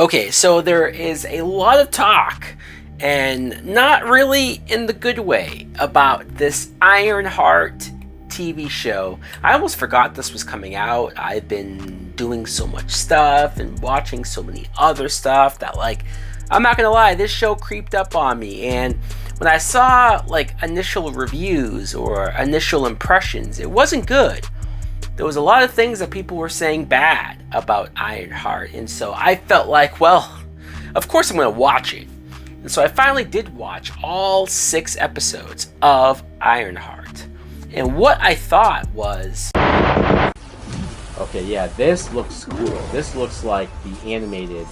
Okay, so there is a lot of talk, and not really in the good way, about this Ironheart TV show. I almost forgot this was coming out. I've been doing so much stuff and watching so many other stuff that, like, I'm not gonna lie, this show creeped up on me. And when I saw, like, initial reviews or initial impressions, it wasn't good. There was a lot of things that people were saying bad about Ironheart, and so I felt like, well, of course I'm going to watch it. And so I finally did watch all 6 episodes of Ironheart. And what I thought was... Okay, yeah, this looks cool. This looks like the animated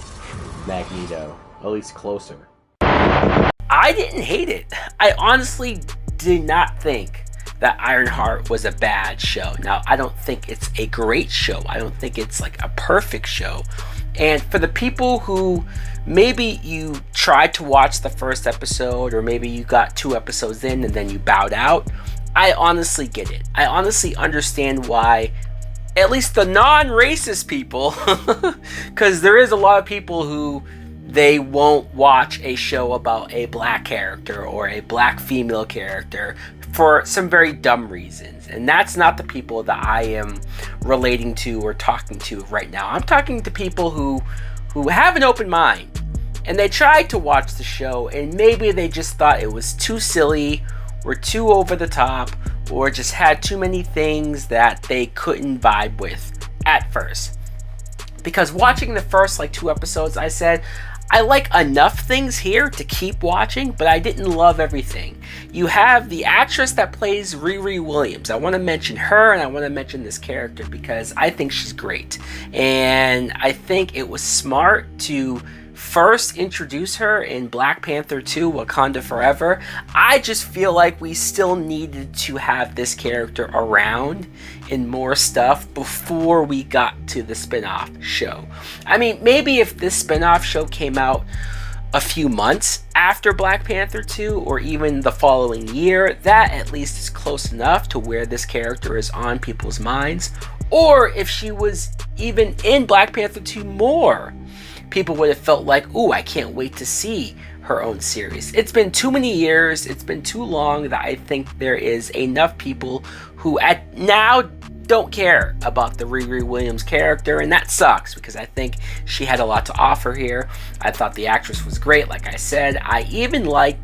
Magneto, at least closer. I didn't hate it. I honestly did not think that Ironheart was a bad show. Now, I don't think it's a great show. I don't think it's like a perfect show. And for the people who maybe you tried to watch the first episode, or maybe you got 2 episodes in and then you bowed out, I honestly get it. I honestly understand why, at least the non-racist people, because there is a lot of people who they won't watch a show about a black character or a black female character for some very dumb reasons. And that's not the people that I am relating to or talking to right now. I'm talking to people who have an open mind, and they tried to watch the show, and maybe they just thought it was too silly or too over the top, or just had too many things that they couldn't vibe with at first. Because watching the first 2 episodes, I said, I like enough things here to keep watching, but I didn't love everything. You have the actress that plays Riri Williams. I want to mention her, and I want to mention this character because I think she's great. And I think it was smart to first introduce her in Black Panther 2 Wakanda Forever. I just feel like we still needed to have this character around in more stuff before we got to the spin-off show. I mean, maybe if this spin-off show came out a few months after Black Panther 2, or even the following year, that at least is close enough to where this character is on people's minds. Or if she was even in Black Panther 2 more, people would have felt like, ooh, I can't wait to see her own series. It's been too many years, it's been too long, that I think there is enough people who at now don't care about the Riri Williams character, and that sucks because I think she had a lot to offer here. I thought the actress was great, like I said. I even liked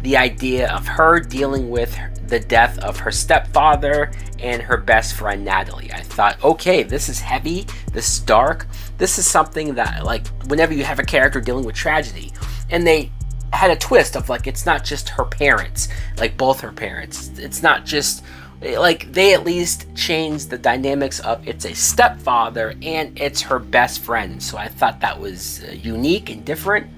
the idea of her dealing with the death of her stepfather and her best friend Natalie. I thought, okay, this is heavy, this is dark, this is something that, like, whenever you have a character dealing with tragedy, and they had a twist of, like, it's not just her parents, like both her parents, it's not just, like, they at least changed the dynamics of it's a stepfather and it's her best friend. So I thought that was unique and different.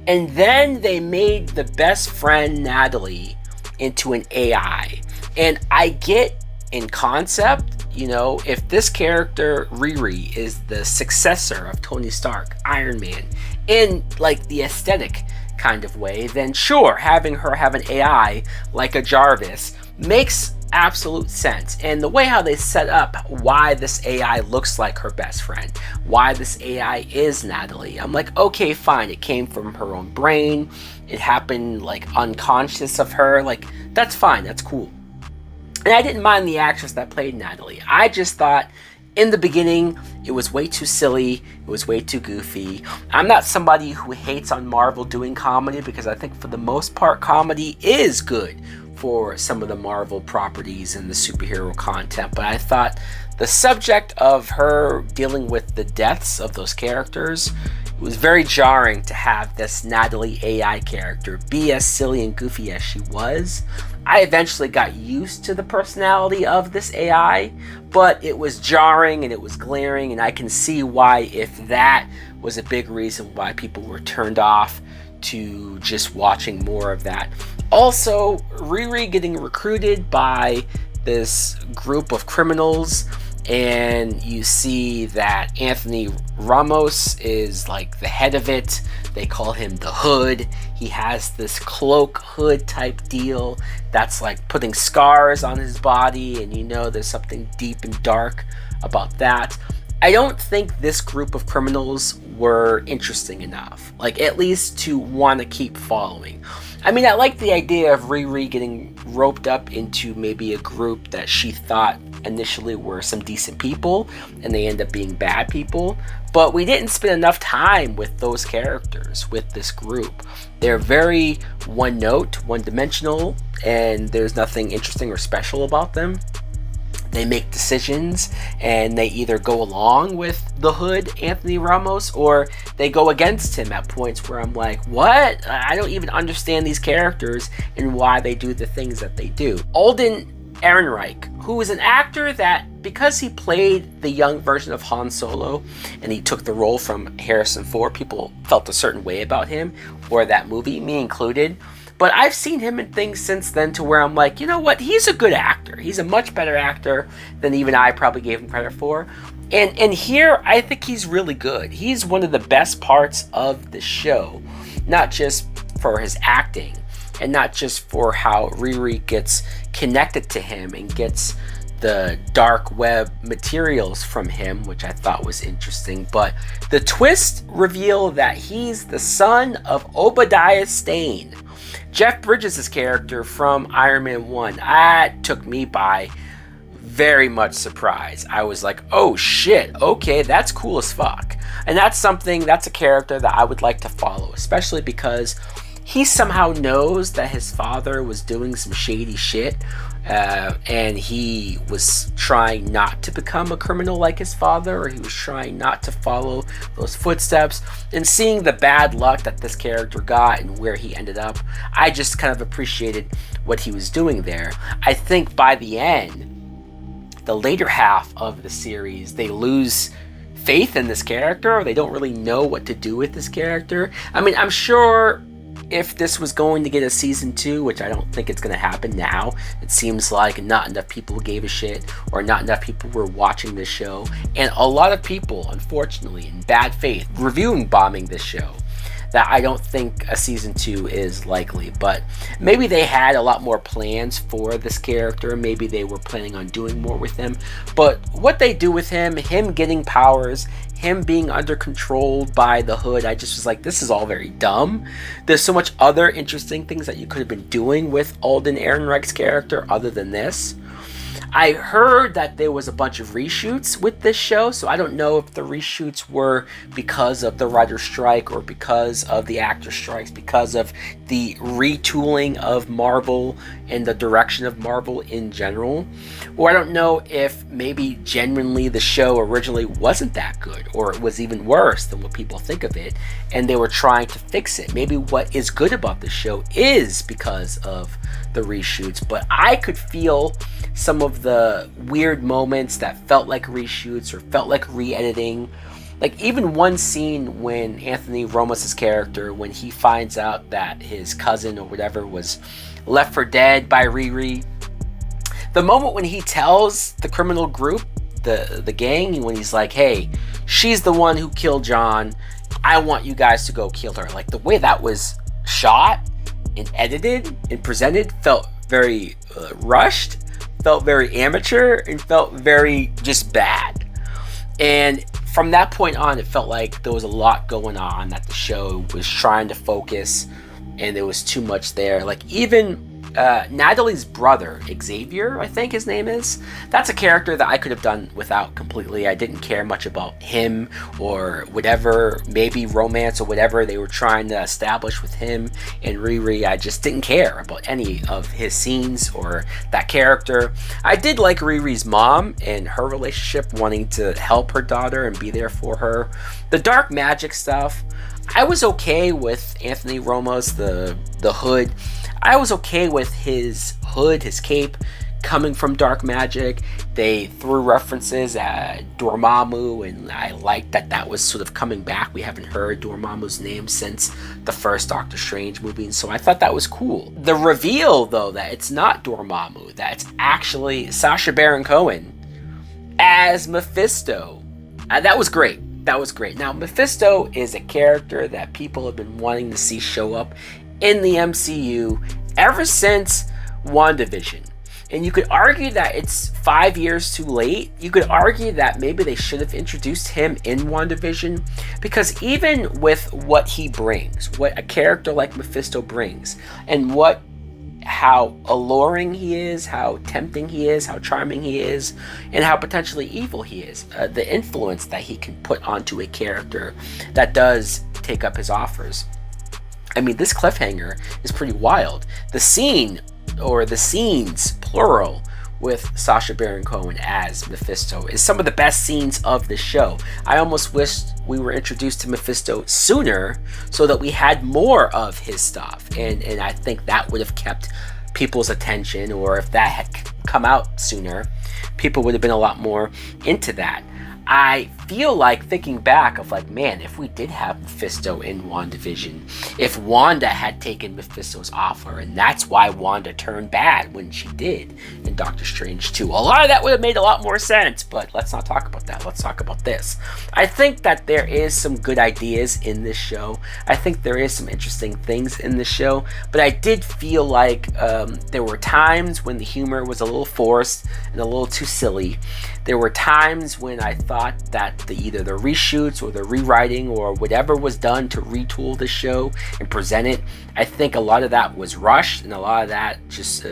And then they made the best friend Natalie into an AI. And I get in concept, you know, if this character Riri is the successor of Tony Stark, Iron Man, in like the aesthetic kind of way, then sure, having her have an AI like a Jarvis makes absolute sense. And the way how they set up why this AI looks like her best friend, why this AI is Natalie, I'm like, okay, fine, it came from her own brain, it happened like unconscious of her, like that's fine, that's cool. And I didn't mind the actress that played Natalie. I just thought in the beginning it was way too silly, it was way too goofy. I'm not somebody who hates on Marvel doing comedy, because I think for the most part comedy is good for some of the Marvel properties and the superhero content, but I thought the subject of her dealing with the deaths of those characters, it was very jarring to have this Natalie AI character be as silly and goofy as she was. I eventually got used to the personality of this AI, but it was jarring and it was glaring, and I can see why, if that was a big reason why people were turned off to just watching more of that. Also, Riri getting recruited by this group of criminals, and you see that Anthony Ramos is like the head of it. They call him the Hood. He has this cloak hood type deal that's like putting scars on his body, and you know there's something deep and dark about that. I don't think this group of criminals were interesting enough, like at least to want to keep following. I mean, I like the idea of Riri getting roped up into maybe a group that she thought initially were some decent people, and they end up being bad people. But we didn't spend enough time with those characters, with this group. They're very one note, one dimensional, and there's nothing interesting or special about them. They make decisions and they either go along with the Hood, Anthony Ramos, or they go against him at points where I'm like, what? I don't even understand these characters and why they do the things that they do. Alden Ehrenreich, who is an actor that, because he played the young version of Han Solo and he took the role from Harrison Ford, people felt a certain way about him, or that movie, me included. But I've seen him in things since then to where I'm like, you know what? He's a good actor. He's a much better actor than even I probably gave him credit for. And here, I think he's really good. He's one of the best parts of the show, not just for his acting and not just for how Riri gets connected to him and gets the dark web materials from him, which I thought was interesting. But the twist reveal that he's the son of Obadiah Stane, Jeff Bridges' character from Iron Man 1. That took me by very much surprise. I was like, oh shit, okay, that's cool as fuck. And that's a character that I would like to follow, especially because he somehow knows that his father was doing some shady shit, and he was trying not to become a criminal like his father, or he was trying not to follow those footsteps. And seeing the bad luck that this character got and where he ended up, I just kind of appreciated what he was doing there. I think by the end, the later half of the series, they lose faith in this character, or they don't really know what to do with this character. I mean, I'm sure if this was going to get a season 2, which I don't think it's going to happen now, it seems like not enough people gave a shit, or not enough people were watching this show, and a lot of people, unfortunately, in bad faith, reviewing bombing this show, that I don't think a season 2 is likely. But maybe they had a lot more plans for this character. Maybe they were planning on doing more with him. But what they do with him getting powers, him being under control by the Hood, I just was like, this is all very dumb. There's so much other interesting things that you could have been doing with Alden Ehrenreich's character other than this. I heard that there was a bunch of reshoots with this show, so I don't know if the reshoots were because of the writer's strike, or because of the actor strikes, because of the retooling of Marvel and the direction of Marvel in general. Or I don't know if maybe genuinely the show originally wasn't that good, or it was even worse than what people think of it, and they were trying to fix it. Maybe what is good about the show is because of the reshoots, but I could feel some of the weird moments that felt like reshoots or felt like re-editing. Like even one scene when Anthony Ramos' character, when he finds out that his cousin or whatever was left for dead by Riri, the moment when he tells the criminal group, the gang, when he's like, hey, she's the one who killed John, I want you guys to go kill her. Like the way that was shot and edited and presented felt very rushed, felt very amateur, and felt very just bad. And from that point on, it felt like there was a lot going on, that the show was trying to focus, and there was too much there. Like even Natalie's brother, Xavier, I think his name is, that's a character that I could have done without completely. I didn't care much about him or whatever, maybe romance or whatever they were trying to establish with him and Riri. I just didn't care about any of his scenes or that character. I did like Riri's mom and her relationship, wanting to help her daughter and be there for her. The dark magic stuff, I was okay with Anthony Ramos, the Hood. I was okay with his hood, his cape, coming from dark magic. They threw references at Dormammu, and I liked that was sort of coming back. We haven't heard Dormammu's name since the first Doctor Strange movie, and so I thought that was cool. The reveal, though, that it's not Dormammu, that it's actually Sacha Baron Cohen as Mephisto, that was great. That was great. Now, Mephisto is a character that people have been wanting to see show up in the MCU ever since WandaVision. And you could argue that it's 5 years too late. You could argue that maybe they should have introduced him in WandaVision, because even with what he brings, what a character like Mephisto brings, and how alluring he is, how tempting he is, how charming he is, and how potentially evil he is, the influence that he can put onto a character that does take up his offers. I mean, this cliffhanger is pretty wild. The scene, or the scenes, plural, with Sacha Baron Cohen as Mephisto is some of the best scenes of the show. I almost wish we were introduced to Mephisto sooner so that we had more of his stuff. And I think that would have kept people's attention, or if that had come out sooner, people would have been a lot more into that. I feel like, thinking back of like, man, if we did have Mephisto in WandaVision, if Wanda had taken Mephisto's offer, and that's why Wanda turned bad when she did in Doctor Strange 2, a lot of that would have made a lot more sense, but let's not talk about that. Let's talk about this. I think that there is some good ideas in this show. I think there is some interesting things in this show, but I did feel like there were times when the humor was a little forced and a little too silly. There were times when I thought that either the reshoots or the rewriting or whatever was done to retool the show and present it, I think a lot of that was rushed, and a lot of that just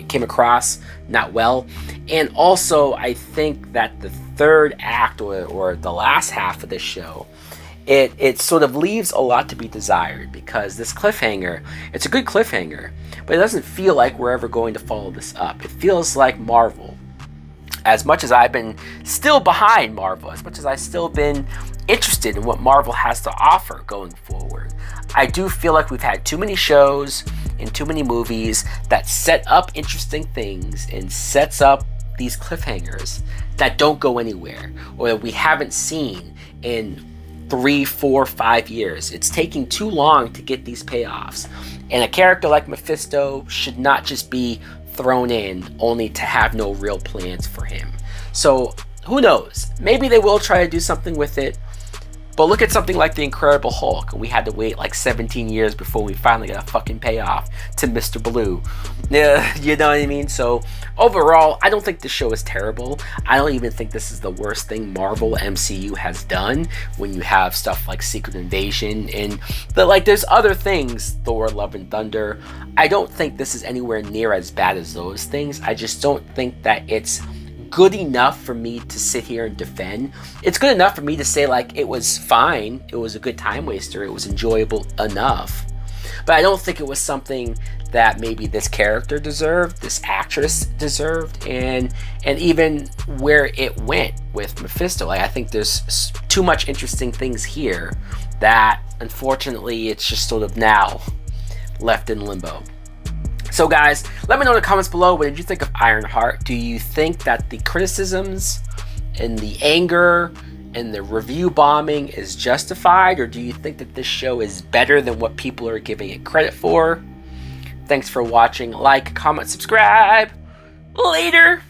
came across not well. And also, I think that the third act, or the last half of the show, it sort of leaves a lot to be desired, because this cliffhanger, it's a good cliffhanger, but it doesn't feel like we're ever going to follow this up. It feels like Marvel, as much as I've been still behind Marvel, as much as I've still been interested in what Marvel has to offer going forward, I do feel like we've had too many shows and too many movies that set up interesting things and sets up these cliffhangers that don't go anywhere, or that we haven't seen in 3, 4, 5 years. It's taking too long to get these payoffs. And a character like Mephisto should not just be thrown in only to have no real plans for him. So who knows? Maybe they will try to do something with it. But look at something like the Incredible Hulk, and we had to wait like 17 years before we finally got a fucking payoff to Mr. Blue. Yeah, you know what I mean? So overall, I don't think the show is terrible. I don't even think this is the worst thing Marvel MCU has done, when you have stuff like Secret Invasion and there's other things, Thor, Love and Thunder. I don't think this is anywhere near as bad as those things. I just don't think that it's good enough for me to sit here and defend. It's good enough for me to say like it was fine, it was a good time waster, it was enjoyable enough, but I don't think it was something that maybe this character deserved, this actress deserved, and even where it went with Mephisto. Like, I think there's too much interesting things here that unfortunately it's just sort of now left in limbo. So guys, let me know in the comments below, what did you think of Ironheart? Do you think that the criticisms and the anger and the review bombing is justified, or do you think that this show is better than what people are giving it credit for? Thanks for watching. Like, comment, subscribe. Later!